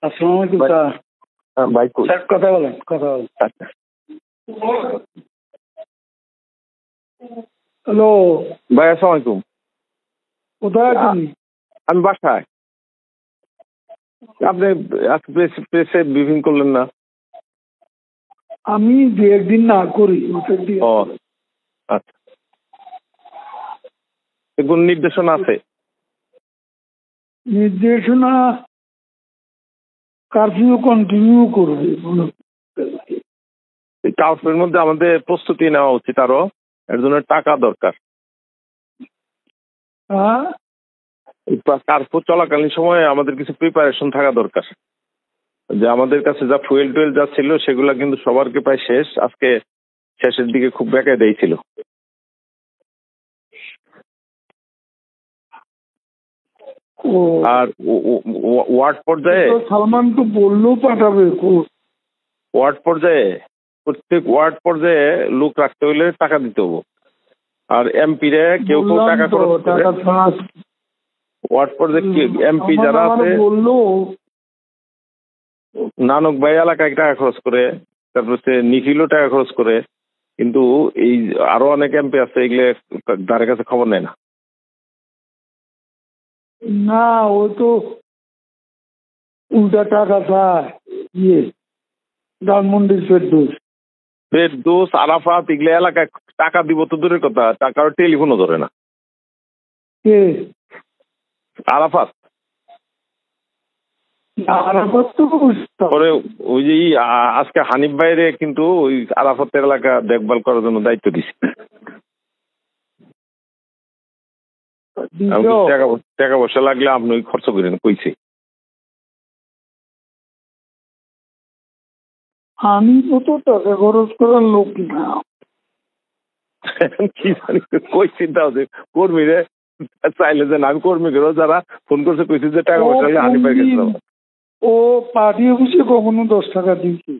আসসালামু আলাইকুম ভাই, স্যার। ভাই কই? স্যার কথা বলেন। আচ্ছা। হ্যালো, ভাই আসসালামু আলাইকুম। কোথায় আছেন? আমি বাসায়। আপনি আজকে প্রেসে ব্রিফিং করলেন না? আমি দু একদিন না করি ওষুধ দিয়ে। ও আচ্ছা, কোন নির্দেশনা আছে? নির্দেশনা কারফিউ কন্টিনিউ করবে। কার্ফের মধ্যে আমাদের প্রস্তুতি নেওয়া উচিত, আরো এর জন্য টাকা দরকার। হ্যাঁ, কার্ফু চলাকালীন সময়ে আমাদের কিছু প্রিপারেশন থাকা দরকার। যে আমাদের কাছে যা ফুয়েল টুয়েল যা ছিল সেগুলা কিন্তু সবারকে প্রায় শেষ। আজকে শেষের দিকে খুব বেকায় দিয়েছিল। আর ওয়ার্ড পর্যায়ে সালমান তো বললেও পাঠাবে। প্রত্যেক ওয়ার্ড পর্যায়ে লোক রাখতে হইলে টাকা দিতে হবো। আর এমপি রে কেউ কেউ টাকা খরচ করে। ওয়ার্ড পর্যায়ে এমপি যারা আছে, বললো নানক ভাই এলাকায় টাকা খরচ করে, তারপর হচ্ছে নিখিলও টাকা খরচ করে, কিন্তু এই আরো অনেক এমপি আছে এগুলো ধারে কাছে খবর নেয় না। না, ও তো উল্টা টাকা চায়। ধানমন্ডির ফেরদৌস, আরাফাত এগুলো এলাকায় টাকা দিব তো দূরের কথা, টাকার টেলিফোনও ধরে না। আরাফাত পরে ওই যে আজকে হানিফ ভাইরে কিন্তু ওই আরাফাতের এলাকা দেখভাল করার জন্য দায়িত্ব দিছে। টাকা পয়সা লাগলে আপনি ওই খরচ করেন কইছে। আমি তো টাকা খরচ করার লোক না। কি জানি কই চিন্তা হচ্ছে কর্মীরে চাইলে যে আমি কর্মীদেরও যারা ফোন করছে কইছে যে টাকা পয়সা হানিফ ভাই গেছে। ও পার্টি অফিসে কখনো 10 টাকা দিয়েছে?